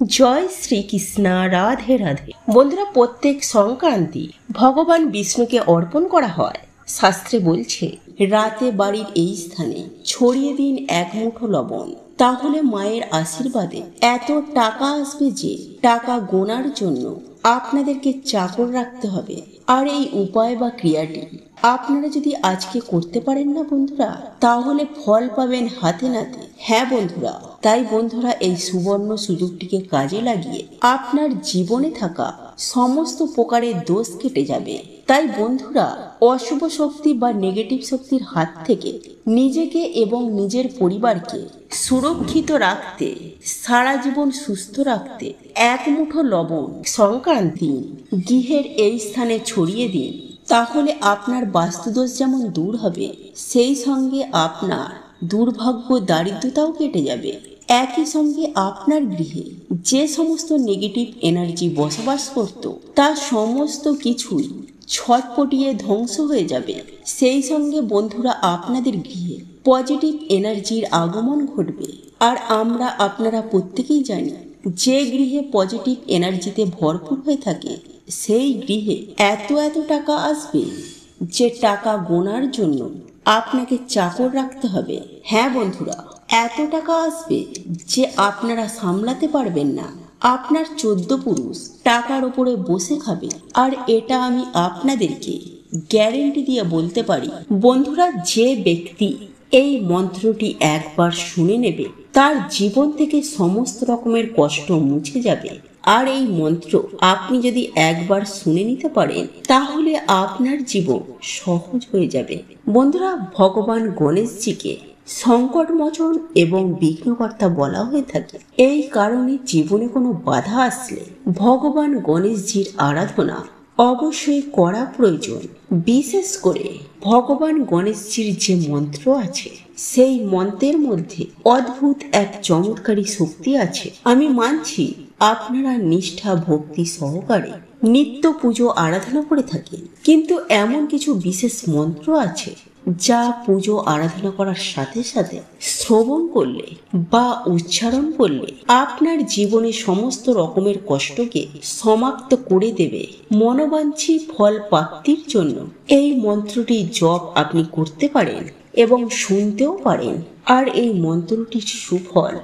জয় শ্রীকৃষ্ণ, রাধে রাধে। বন্ধুরা, প্রত্যেক সংক্রান্তি ভগবান বিষ্ণুকে অর্পণ করা হয়। শাস্ত্রে বলছে, রাতে বাড়ির এই স্থানে ছড়িয়ে দিন এক মুঠো লবণ, তাহলে মায়ের আশীর্বাদে এত টাকা আসবে যে টাকা গোনার জন্য আপনাদেরকে চাকর রাখতে হবে। আর এই উপায় বা ক্রিয়াটি আপনারা যদি আজকে করতে পারেন না বন্ধুরা, তাহলে ফল পাবেন হাতে নাতে। হ্যাঁ বন্ধুরা, তাই বন্ধুরা এই সুবর্ণ সুযোগটিকে কাজে লাগিয়ে আপনার জীবনে থাকা সমস্ত প্রকারের দোষ কেটে যাবে। তাই বন্ধুরা, অশুভ শক্তি বা নেগেটিভ শক্তির হাত থেকে নিজেকে এবং নিজের পরিবারকে সুরক্ষিত রাখতে, সারা জীবন সুস্থ রাখতে এক মুঠো লবণ সংক্রান্তি গৃহের এই স্থানে ছড়িয়ে দিন। তাহলে আপনার বাস্তুদোষ যেমন দূর হবে, সেই সঙ্গে আপনার দুর্ভাগ্য দারিদ্রতাও কেটে যাবে। একই সঙ্গে আপনার গৃহে যে সমস্ত নেগেটিভ এনার্জি বসবাস করত, তা সমস্ত কিছুই ছটপটিয়ে ধ্বংস হয়ে যাবে। সেই সঙ্গে বন্ধুরা, আপনাদের গৃহে পজিটিভ এনার্জির আগমন ঘটবে। আর আপনারা প্রত্যেকেই জানি, যে গৃহে পজিটিভ এনার্জিতে ভরপুর হয়ে থাকে, সেই গৃহে এত টাকা আসবে যে টাকা গোনার জন্য আপনাকে চাকর রাখতে হবে। হ্যাঁ বন্ধুরা, এত টাকা আসবে যে আপনারা সামলাতে পারবেন না। আপনার 14 পুরুষ টাকার ওপরে বসে খাবে। আর এটা আমি আপনাদেরকে গ্যারেন্টি দিয়ে বলতে পারি বন্ধুরা, যে ব্যক্তি এই মন্ত্রটি একবার শুনে নেবে, তার জীবন থেকে সমস্ত রকমের কষ্ট মুছে যাবে। আর এই মন্ত্র আপনি যদি একবার শুনে নিতে পারেন, তাহলে আপনার জীবন সহজ হয়ে যাবে। বন্ধুরা, ভগবান গণেশজিকে সংকটমোচন এবং বিঘ্নকর্তা বলা হয়ে থাকে। এই কারণে জীবনে কোনো বাধা আসলে ভগবান গণেশজির আরাধনা অবশ্যই করা প্রয়োজন। বিশেষ করে ভগবান গণেশজির যে মন্ত্র আছে, সেই মন্ত্রের মধ্যে অদ্ভুত এক চমৎকারী শক্তি আছে। আমি মানছি আপনারা নিষ্ঠা ভক্তি সহকারে নিত্য পুজো আরাধনা করে থাকেন, কিন্তু এমন কিছু বিশেষ মন্ত্র আছে যা পুজো আরাধনা করার সাথে সাথে শ্রবণ করলে বা উচ্চারণ করলে আপনার জীবনে সমস্ত রকমের কষ্টকে সমাপ্ত করে দেবে। মনোবাঞ্ছী ফল প্রাপ্তির জন্য এই মন্ত্রটি জপ আপনি করতে পারেন এবং শুনতেও পারেন। আর এই মন্ত্রটির সুফল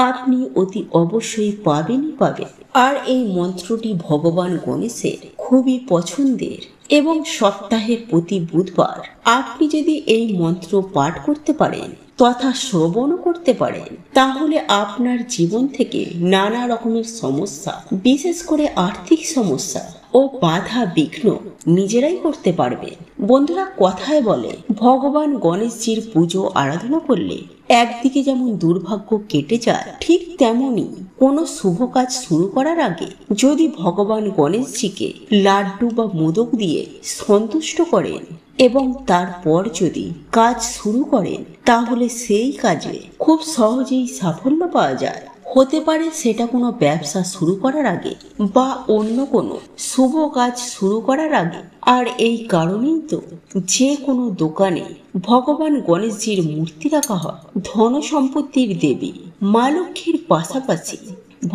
আপনি অতি অবশ্যই পাবেনই পাবেন। আর এই মন্ত্রটি ভগবান গণেশের খুবই পছন্দের এবং সপ্তাহের প্রতি বুধবার আপনি যদি এই মন্ত্র পাঠ করতে পারেন তথা শ্রবণও করতে পারেন, তাহলে আপনার জীবন থেকে নানা রকমের সমস্যা, বিশেষ করে আর্থিক সমস্যা ও বাধা বিঘ্ন নিজেরাই করতে পারবেন। বন্ধুরা, কথায় বলে, ভগবান গণেশজির পুজো আরাধনা করলে একদিকে যেমন দুর্ভাগ্য কেটে যায়, ঠিক তেমনি কোনো শুভ কাজ শুরু করার আগে যদি ভগবান গণেশজিকে লাড্ডু বা মোদক দিয়ে সন্তুষ্ট করেন এবং তারপর যদি কাজ শুরু করেন, তাহলে সেই কাজে খুব সহজেই সাফল্য পাওয়া যায়। হতে পারে সেটা কোনো ব্যবসা শুরু করার আগে বা অন্য কোনো শুভ কাজ শুরু করার আগে। আর এই কারণেই তো যে কোনো দোকানে ভগবান গণেশজির মূর্তি রাখা হয়। ধন সম্পত্তির দেবী মা লক্ষ্মীর পাশাপাশি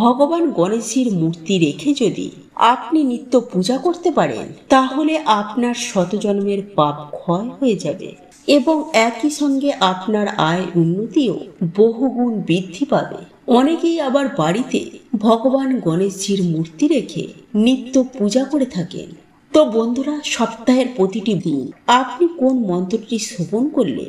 ভগবান গণেশজির মূর্তি রেখে যদি আপনি নিত্য পূজা করতে পারেন, তাহলে আপনার শতজন্মের পাপ ক্ষয় হয়ে যাবে এবং একই সঙ্গে আপনার আয় উন্নতিও বহুগুণ বৃদ্ধি পাবে। অনেকেই আবার বাড়িতে ভগবান গণেশজির মূর্তি রেখে নিত্য পূজা করে থাকেন। তো বন্ধুরা, সপ্তাহের প্রতিটি দিন আপনি কোন মন্ত্রটি শ্রবণ করলে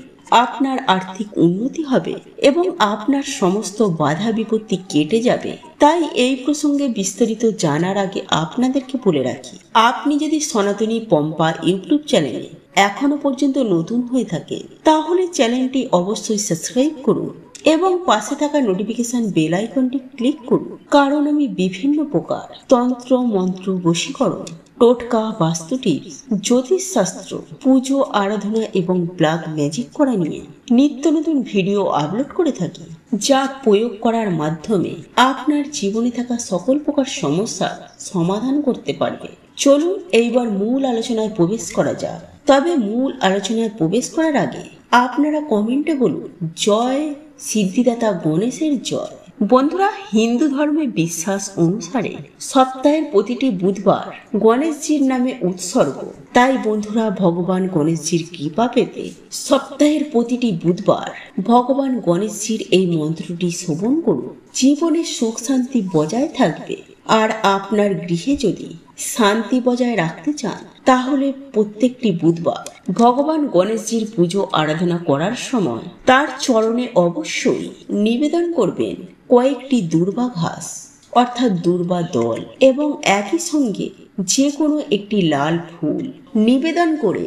আপনার আর্থিক উন্নতি হবে এবং আপনার সমস্ত বাধা বিপত্তি কেটে যাবে, তাই এই প্রসঙ্গে বিস্তারিত জানার আগে আপনাদেরকে বলে রাখি, আপনি যদি সনাতনী পম্পা ইউটিউব চ্যানেলে এখনো পর্যন্ত নতুন হয়ে থাকে, তাহলে চ্যানেলটি অবশ্যই সাবস্ক্রাইব করুন এবং পাশে থাকা নোটিফিকেশন বেল আইকনটি ক্লিক করুন। কারণ আমি বিভিন্ন প্রকার তন্ত্র মন্ত্র, বশীকরণ, টোটকা, বাস্তু টিপস, জ্যোতিষশাস্ত্র, পুজো আরাধনা এবং ব্ল্যাক ম্যাজিক করা নিয়ে নিত্য নতুন ভিডিও আপলোড করে থাকি, যা প্রয়োগ করার মাধ্যমে আপনার জীবনে থাকা সকল প্রকার সমস্যার সমাধান করতে পারবে। চলুন এইবার মূল আলোচনায় প্রবেশ করা যাক। তবে মূল আলোচনায় প্রবেশ করার আগে আপনারা কমেন্টে বলুন, জয় সিদ্ধিদাতা গণেশের জয়। বন্ধুরা, হিন্দু ধর্মে বিশ্বাস অনুসারে সপ্তাহের প্রতিটি বুধবার গণেশজির নামে উৎসর্গ। তাই বন্ধুরা, ভগবান গণেশজির কৃপা পেতে সপ্তাহের প্রতিটি বুধবার ভগবান গণেশজির এই মন্ত্রটি শ্রবণ করুন। জীবনে সুখ শান্তি বজায় থাকবে। আর আপনার গৃহে যদি শান্তি বজায় রাখতে চান, তাহলে প্রত্যেকটি বুধবার ভগবান গণেশজির পুজো আরাধনা করার সময় তার চরণে অবশ্যই নিবেদন করবেন কয়েকটি দূর্বা ঘাস অর্থাৎ দূর্বা দল এবং একই সঙ্গে যে কোনো একটি লাল ফুল নিবেদন করে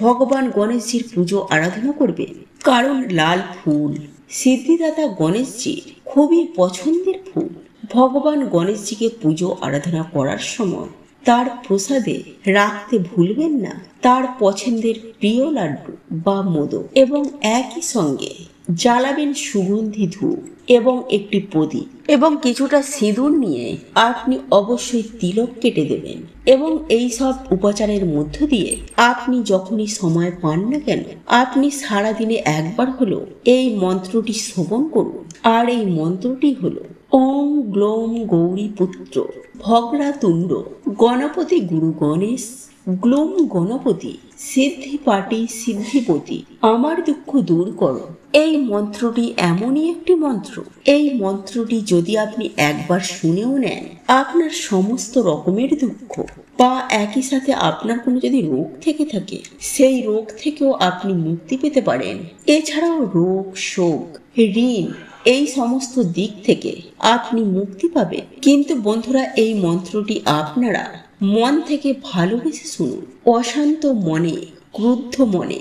ভগবান গণেশজির পুজো আরাধনা করবেন। কারণ লাল ফুল সিদ্ধিদাতা গণেশজির খুবই পছন্দের ফুল। ভগবান গণেশজিকে পুজো আরাধনা করার সময় তার প্রসাদে রাখতে ভুলবেন না তার পছন্দের প্রিয় লাড্ডু বা মোদক, এবং একই সঙ্গে জ্বালাবেন সুগন্ধি ধূপ এবং একটি প্রদীপ এবং কিছুটা সিঁদুর নিয়ে আপনি অবশ্যই তিলক কেটে দেবেন। এবং এই সব উপাচারের মধ্য দিয়ে আপনি যখনই সময় পান না কেন, আপনি সারাদিনে একবার হলো এই মন্ত্রটি শ্রবণ করুন। আর এই মন্ত্রটি হলো ওম গ্লোম গৌরী পুত্র ভগ্রাতুণ্ড গণপতি গুরু গণেশ গ্লোম গণপতি সিদ্ধি পাটি সিদ্ধিপতি আমার দুঃখ দূর করো। এই মন্ত্রটি এমনই একটি মন্ত্র, এই মন্ত্রটি যদি আপনি একবার শুনেও নেন, আপনার সমস্ত রকমের দুঃখ বা একই সাথে আপনার কোনো যদি রোগ থেকে থাকে, সেই রোগ থেকেও আপনি মুক্তি পেতে পারেন। এছাড়াও রোগ, শোক, ঋণ এই সমস্ত দিক থেকে আপনি মুক্তি পাবেন। কিন্তু বন্ধুরা, এই মন্ত্রটি আপনারা মন থেকে ভালোবেসে শুনুন। অশান্ত মনে, ক্রুদ্ধ মনে,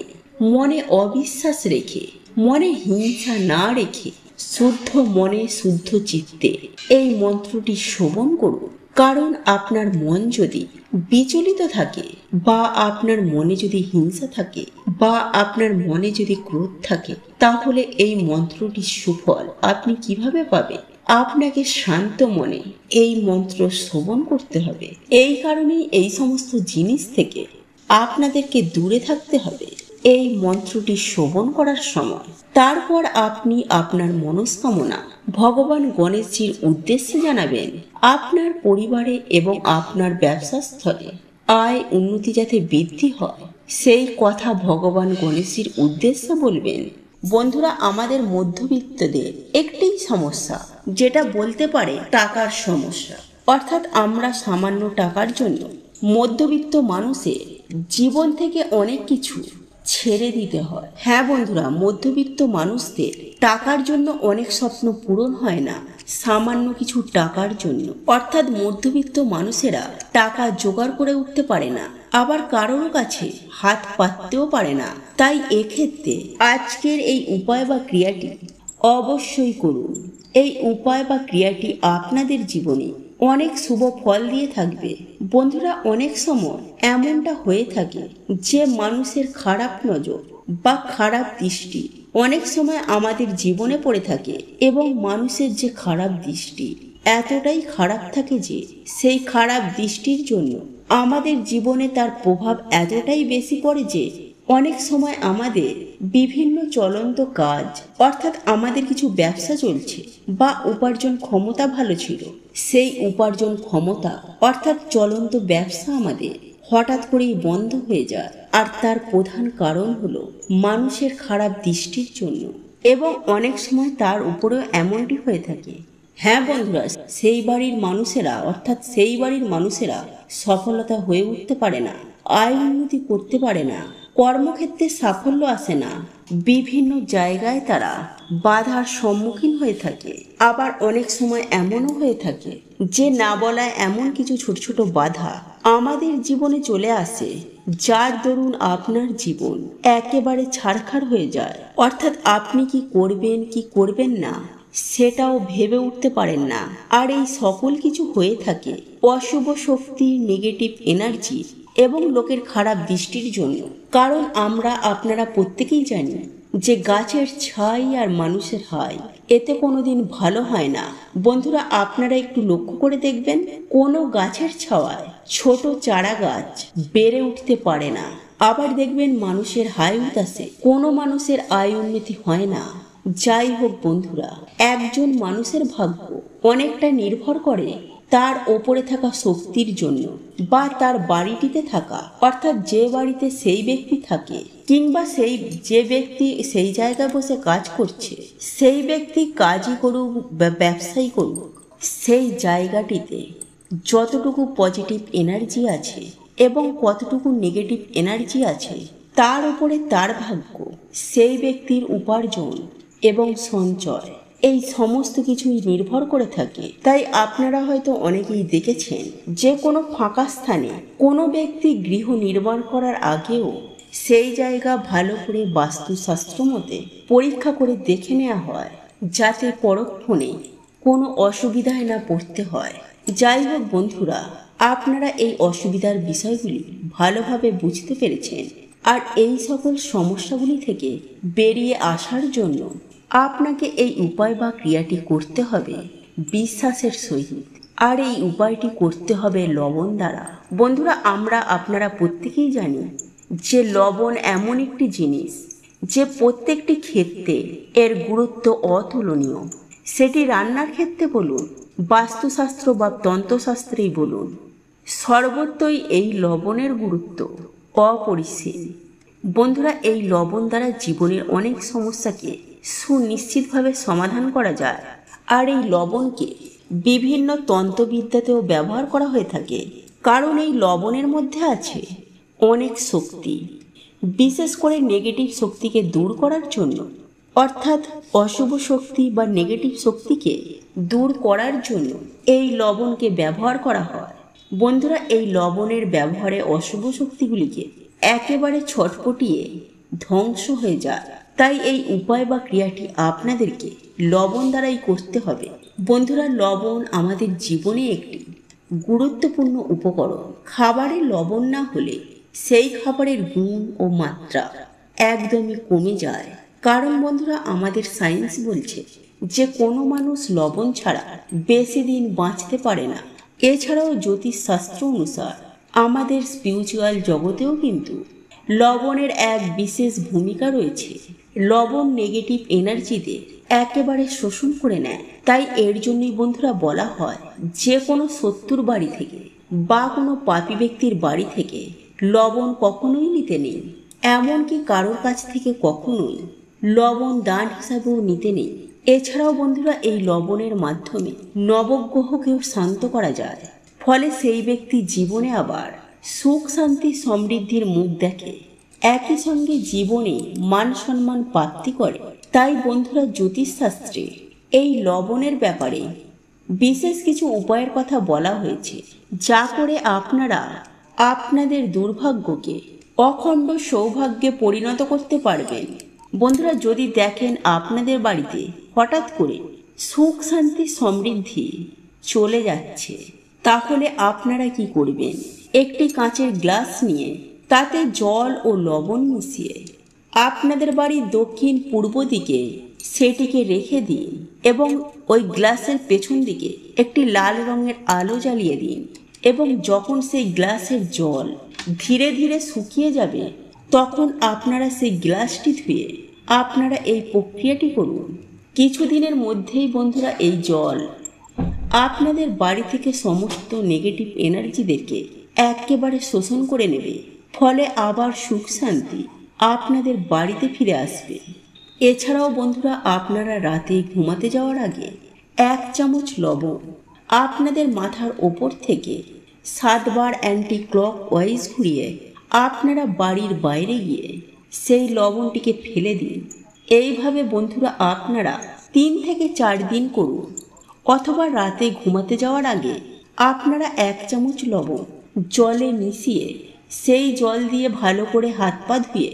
মনে অবিশ্বাস রেখে, মনে হিংসা না রেখে শুদ্ধ মনে শুদ্ধ চিত্তে এই মন্ত্রটি শ্রবণ করুন। কারণ আপনার মন যদি বিচলিত থাকে বা আপনার মনে যদি হিংসা থাকে বা আপনার মনে যদি ক্রোধ থাকে, তাহলে এই মন্ত্রটির সুফল আপনি কিভাবে পাবেন? আপনাকে শান্ত মনে এই মন্ত্র শ্রবণ করতে হবে। এই কারণেই এই সমস্ত জিনিস থেকে আপনাদেরকে দূরে থাকতে হবে এই মন্ত্রটি শ্রবণ করার সময়। তারপর আপনি আপনার মনস্কামনা ভগবান গণেশজির উদ্দেশ্যে জানাবেন। আপনার পরিবারে এবং আপনার ব্যবসা স্থলে আয় উন্নতি যাতে বৃদ্ধি হয়, সেই কথা ভগবান গণেশজির উদ্দেশ্যে বলবেন। বন্ধুরা, আমাদের মধ্যবিত্তদের একটি সমস্যা, যেটা বলতে পারে টাকার সমস্যা। অর্থাৎ আমরা সামান্য টাকার জন্য মধ্যবিত্ত মানুষের জীবন থেকে অনেক কিছু ছেড়ে দিতে হয়। হ্যাঁ বন্ধুরা, মধ্যবিত্ত মানুষদের টাকার জন্য অনেক স্বপ্ন পূরণ হয় না সামান্য কিছু টাকার জন্য। অর্থাৎ মধ্যবিত্ত মানুষেরা টাকা জোগাড় করে উঠতে পারে না, আবার কারোর কাছে হাত পাততেও পারে না। তাই এক্ষেত্রে আজকের এই উপায় বা ক্রিয়াটি অবশ্যই করুন। এই উপায় বা ক্রিয়াটি আপনাদের জীবনে অনেক শুভ ফল দিয়ে থাকবে। বন্ধুরা, অনেক সময় এমনটা হয়ে থাকে যে মানুষের খারাপ নজর বা খারাপ দৃষ্টি অনেক সময় আমাদের জীবনে পড়ে থাকে, এবং মানুষের যে খারাপ দৃষ্টি এতটাই খারাপ থাকে যে সেই খারাপ দৃষ্টির জন্য আমাদের জীবনে তার প্রভাব এতটাই বেশি পড়ে যে অনেক সময় আমাদের বিভিন্ন চলন্ত কাজ, অর্থাৎ আমাদের কিছু ব্যবসা চলছে বা উপার্জন ক্ষমতা ভালো ছিল, সেই উপার্জন ক্ষমতা অর্থাৎ চলন্ত ব্যবসা আমাদের হঠাৎ করেই বন্ধ হয়ে যায়। আর তার প্রধান কারণ হলো মানুষের খারাপ দৃষ্টির জন্য, এবং অনেক সময় তার উপরেও এমনটি হয়ে থাকে। হ্যাঁ বন্ধুরা, সেই বাড়ির মানুষেরা সফলতা হয়ে উঠতে পারে না, আয় উন্নতি করতে পারে না, কর্মক্ষেত্রে সাফল্য আসে না, বিভিন্ন জায়গায় তারা বাধার সম্মুখীন হয়ে থাকে। আবার অনেক সময় এমনও হয়ে থাকে যে না বলা এমন কিছু ছোট ছোট বাধা আমাদের জীবনে চলে আসে, যার দরুন আপনার জীবন একেবারে ছারখার হয়ে যায়। অর্থাৎ আপনি কি করবেন কি করবেন না সেটাও ভেবে উঠতে পারেন না। আর এই সকল কিছু হয়ে থাকে অশুভ শক্তি, নেগেটিভ এনার্জি এবং লোকের খারাপ দৃষ্টির জন্য। কারণ আপনারা প্রত্যেকেই জানি যে গাছের ছাই আর মানুষের হাই এতে কোনোদিন ভালো হয় না। বন্ধুরা, আপনারা একটু লক্ষ্য করে দেখবেন, কোনো গাছের ছাওয়ায় ছোট চারা গাছ বেড়ে উঠতে পারে না। আবার দেখবেন মানুষের হাই উতাসে কোনো মানুষের আয় উন্নতি হয় না। যাই হোক বন্ধুরা, একজন মানুষের ভাগ্য অনেকটা নির্ভর করে তার ওপরে থাকা শক্তির জন্য, বা তার বাড়িটিতে থাকা, অর্থাৎ যে বাড়িতে সেই ব্যক্তি থাকে, কিংবা যে ব্যক্তি সেই জায়গায় বসে কাজ করছে, সেই ব্যক্তি কাজই করুক বা ব্যবসায়ী করুক, সেই জায়গাটিতে যতটুকু পজিটিভ এনার্জি আছে এবং কতটুকু নেগেটিভ এনার্জি আছে, তার উপরে তার ভাগ্য, সেই ব্যক্তির উপার্জন এবং সঞ্চয়, এই সমস্ত কিছুই নির্ভর করে থাকে। তাই আপনারা হয়তো অনেকেই দেখেছেন যে কোনো ফাঁকা স্থানে কোনো ব্যক্তি গৃহ নির্মাণ করার আগেও সেই জায়গা ভালো করে বাস্তুশাস্ত্র মতে পরীক্ষা করে দেখে নেওয়া হয়, যাতে পরক্ষণে কোনো অসুবিধায় না পড়তে হয়। যাই হোক বন্ধুরা, আপনারা এই অসুবিধার বিষয়গুলি ভালোভাবে বুঝতে পেরেছেন, আর এই সকল সমস্যাগুলি থেকে বেরিয়ে আসার জন্য আপনাকে এই উপায় বা ক্রিয়াটি করতে হবে বিশ্বাসের সহিত, আর এই উপায়টি করতে হবে লবণ দ্বারা। বন্ধুরা, আপনারা প্রত্যেকেই জানি যে লবণ এমন একটি জিনিস যে প্রত্যেকটি ক্ষেত্রে এর গুরুত্ব অতুলনীয়। সেটি রান্নার ক্ষেত্রে বলুন, বাস্তুশাস্ত্র বা তন্ত্রশাস্ত্রেই বলুন, সর্বত্রই এই লবণের গুরুত্ব অপরিসীম। বন্ধুরা, এই লবণ দ্বারা জীবনের অনেক সমস্যাকে সুনিশ্চিতভাবে সমাধান করা যায়, আর এই লবণকে বিভিন্ন তন্ত্রবিদ্যাতেও ব্যবহার করা হয়ে থাকে, কারণ এই লবণের মধ্যে আছে অনেক শক্তি, বিশেষ করে নেগেটিভ শক্তিকে দূর করার জন্য, অর্থাৎ অশুভ শক্তি বা নেগেটিভ শক্তিকে দূর করার জন্য এই লবণকে ব্যবহার করা হয়। বন্ধুরা, এই লবণের ব্যবহারে অশুভ শক্তিগুলিকে একেবারে ছটপটিয়ে ধ্বংস হয়ে যায়। তাই এই উপায় বা ক্রিয়াটি আপনাদেরকে লবণ দ্বারাই করতে হবে। বন্ধুরা, লবণ আমাদের জীবনে একটি গুরুত্বপূর্ণ উপকরণ। খাবারে লবণ না হলে সেই খাবারের গুণ ও মাত্রা একদমই কমে যায়। কারণ বন্ধুরা, আমাদের সায়েন্স বলছে যে কোনো মানুষ লবণ ছাড়া বেশি দিন বাঁচতে পারে না। এছাড়াও জ্যোতিষশাস্ত্র অনুসার আমাদের স্পিরিচুয়াল জগতেও কিন্তু লবণের এক বিশেষ ভূমিকা রয়েছে। লবণ নেগেটিভ এনার্জিতে একেবারে শোষণ করে নেয়। তাই এর জন্যই বন্ধুরা বলা হয় যে কোনো শত্রুর বাড়ি থেকে বা কোনো পাপী ব্যক্তির বাড়ি থেকে লবণ কখনোই নিতে নেই, এমনকি কারোর কাছ থেকে কখনোই লবণ দান হিসাবেও নিতে নেই। এছাড়াও বন্ধুরা, এই লবণের মাধ্যমে নবগ্রহকেও শান্ত করা যায়, ফলে সেই ব্যক্তি জীবনে আবার সুখ শান্তি সমৃদ্ধির মুখ দেখে, একই সঙ্গে জীবনে মান সম্মান প্রাপ্তি করে। তাই বন্ধুরা, জ্যোতিষশাস্ত্রে এই লবণের ব্যাপারে বিশেষ কিছু উপায়ের কথা বলা হয়েছে, যা করে আপনারা আপনাদের দুর্ভাগ্যকে অখণ্ড সৌভাগ্যে পরিণত করতে পারবেন। বন্ধুরা, যদি দেখেন আপনাদের বাড়িতে হঠাৎ করে সুখ শান্তি সমৃদ্ধি চলে যাচ্ছে, তাহলে আপনারা কি করবেন? একটি কাঁচের গ্লাস নিয়ে তাতে জল ও লবণ মিশিয়ে আপনাদের বাড়ির দক্ষিণ পূর্ব দিকে সেটিকে রেখে দিন, এবং ওই গ্লাসের পেছন দিকে একটি লাল রঙের আলো জ্বালিয়ে দিন, এবং যখন সেই গ্লাসের জল ধীরে ধীরে শুকিয়ে যাবে, তখন আপনারা সেই গ্লাসটি ধুয়ে আপনারা এই প্রক্রিয়াটি করুন। কিছুদিনের মধ্যেই বন্ধুরা, এই জল আপনাদের বাড়ি থেকে সমস্ত নেগেটিভ এনার্জিদেরকে একেবারে শোষণ করে নেবে, ফলে আবার সুখ শান্তি আপনাদের বাড়িতে ফিরে আসবে। এছাড়াও বন্ধুরা, আপনারা রাতে ঘুমাতে যাওয়ার আগে 1 চামচ লবণ আপনাদের মাথার ওপর থেকে 7 বার অ্যান্টি ক্লক ওয়াইজ ঘুরিয়ে আপনারা বাড়ির বাইরে গিয়ে সেই লবণটিকে ফেলে দিন। এইভাবে বন্ধুরা আপনারা 3 থেকে 4 দিন করুন, অথবা রাতে ঘুমাতে যাওয়ার আগে আপনারা 1 চামচ লবণ জলে মিশিয়ে সেই জল দিয়ে ভালো করে হাত পা ধুয়ে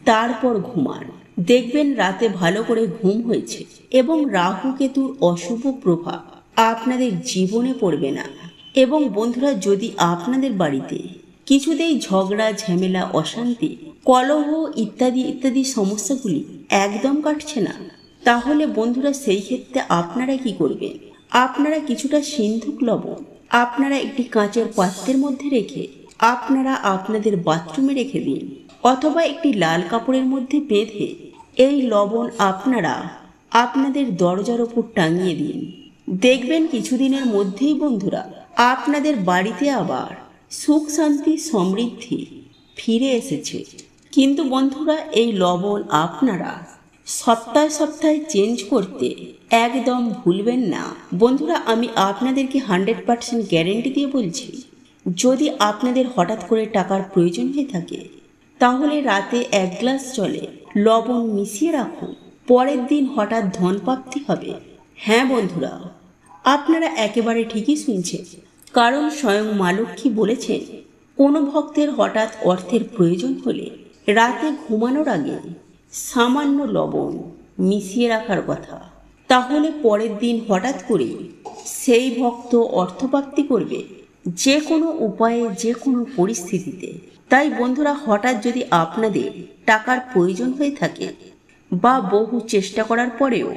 তারপর ঘুমান। দেখবেন রাতে ভালো করে ঘুম হয়েছে এবং রাহু কেতুর অশুভ প্রভাব আপনাদের জীবনে পড়বে না। এবং বন্ধুরা, যদি আপনাদের বাড়িতে কিছুতেই ঝগড়া ঝামেলা অশান্তি কলহ ইত্যাদি ইত্যাদি সমস্যাগুলি একদম কাটছে না, তাহলে বন্ধুরা সেই ক্ষেত্রে আপনারা কি করবেন? আপনারা কিছুটা সিন্ধুক লবণ আপনারা একটি কাঁচের পাত্রের মধ্যে রেখে আপনারা আপনাদের বাথরুমে রেখে দিন, অথবা একটি লাল কাপড়ের মধ্যে বেঁধে এই লবণ আপনারা আপনাদের দরজার ওপর টাঙিয়ে দিন। দেখবেন কিছুদিনের মধ্যেই বন্ধুরা আপনাদের বাড়িতে আবার সুখ শান্তি সমৃদ্ধি ফিরে এসেছে। কিন্তু বন্ধুরা এই লবণ আপনারা সপ্তাহে সপ্তাহে চেঞ্জ করতে একদম ভুলবেন না। বন্ধুরা আমি আপনাদেরকে 100% গ্যারেন্টি দিয়ে বলছি, যদি আপনাদের হঠাৎ করে টাকার প্রয়োজন হয়ে থাকে তাহলে রাতে 1 গ্লাস জলে লবণ মিশিয়ে রাখুন, পরের দিন হঠাৎ ধনপ্রাপ্তি হবে। হ্যাঁ বন্ধুরা, আপনারা একেবারে ঠিকই শুনছেন, কারণ স্বয়ং মা লক্ষ্মী বলেছেন কোনো ভক্তের হঠাৎ অর্থের প্রয়োজন হলে রাতে ঘুমানোর আগে সামান্য লবণ মিশিয়ে রাখার কথা, তাহলে পরের দিন হঠাৎ করে সেই ভক্ত অর্থপ্রাপ্তি করবে, যে কোনো উপায়ে যে কোনো পরিস্থিতিতে। তাই বন্ধুরা হঠাৎ যদি আপনাদের টাকার প্রয়োজন হয়ে থাকে বা বহু চেষ্টা করার পরেও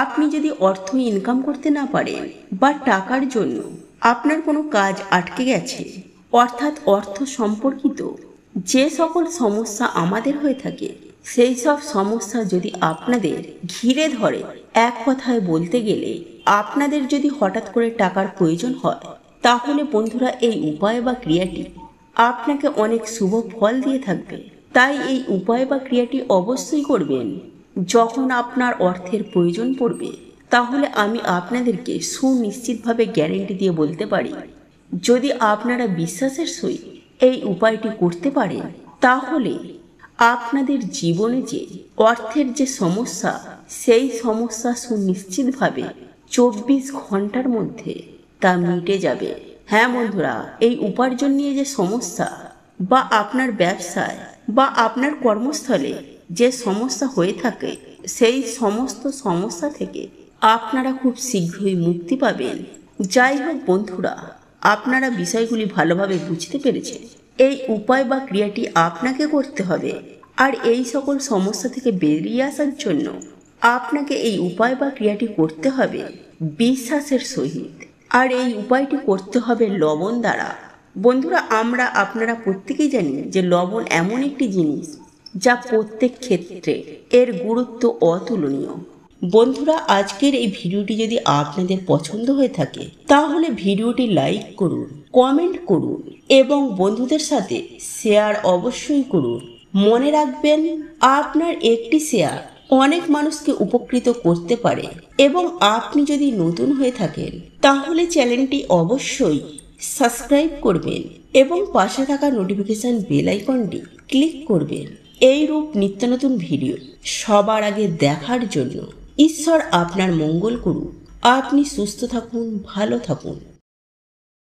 আপনি যদি অর্থ ইনকাম করতে না পারেন বা টাকার জন্য আপনার কোনো কাজ আটকে গেছে, অর্থাৎ অর্থ সম্পর্কিত যে সকল সমস্যা আমাদের হয়ে থাকে, সেই সব সমস্যা যদি আপনাদের ঘিরে ধরে, এক কথায় বলতে গেলে আপনাদের যদি হঠাৎ করে টাকার প্রয়োজন হয়, তাহলে বন্ধুরা এই উপায় বা ক্রিয়াটি আপনাকে অনেক শুভ ফল দিয়ে থাকবে। তাই এই উপায় বা ক্রিয়াটি অবশ্যই করবেন যখন আপনার অর্থের প্রয়োজন পড়বে। তাহলে আমি আপনাদেরকে সুনিশ্চিতভাবে গ্যারেন্টি দিয়ে বলতে পারি, যদি আপনারা বিশ্বাসের সহিত এই উপায়টি করতে পারেন, তাহলে আপনাদের জীবনে যে অর্থের যে সমস্যা, সেই সমস্যা সুনিশ্চিতভাবে 24 ঘন্টার মধ্যে তা মিটে যাবে। হ্যাঁ বন্ধুরা, এই উপার্জন নিয়ে যে সমস্যা বা আপনার ব্যবসায় বা আপনার কর্মস্থলে যে সমস্যা হয়ে থাকে, সেই সমস্ত সমস্যা থেকে আপনারা খুব শীঘ্রই মুক্তি পাবেন। যাই হোক বন্ধুরা, আপনারা বিষয়গুলি ভালোভাবে বুঝতে পেরেছেন। এই উপায় বা ক্রিয়াটি আপনাকে করতে হবে, আর এই সকল সমস্যা থেকে বেরিয়ে আসার জন্য আপনাকে এই উপায় বা ক্রিয়াটি করতে হবে বিশ্বাসের সহিত, আর এই উপায়টি করতে হবে লবণ দ্বারা। বন্ধুরা আপনারা প্রত্যেকেই জানি যে লবণ এমন একটি জিনিস যা প্রত্যেক ক্ষেত্রে এর গুরুত্ব অতুলনীয়। বন্ধুরা আজকের এই ভিডিওটি যদি আপনাদের পছন্দ হয়ে থাকে তাহলে ভিডিওটি লাইক করুন, কমেন্ট করুন এবং বন্ধুদের সাথে শেয়ার অবশ্যই করুন। মনে রাখবেন, আপনার একটি শেয়ার অনেক মানুষকে উপকৃত করতে পারে। এবং আপনি যদি নতুন হয়ে থাকেন তাহলে চ্যানেলটি অবশ্যই সাবস্ক্রাইব করবেন এবং পাশে থাকা নোটিফিকেশন বেল আইকনটি ক্লিক করবেন। এই রূপ নিত্য নতুন ভিডিও সবার আগে দেখার জন্য। ঈশ্বর আপনার মঙ্গল করুন। আপনি সুস্থ থাকুন, ভালো থাকুন।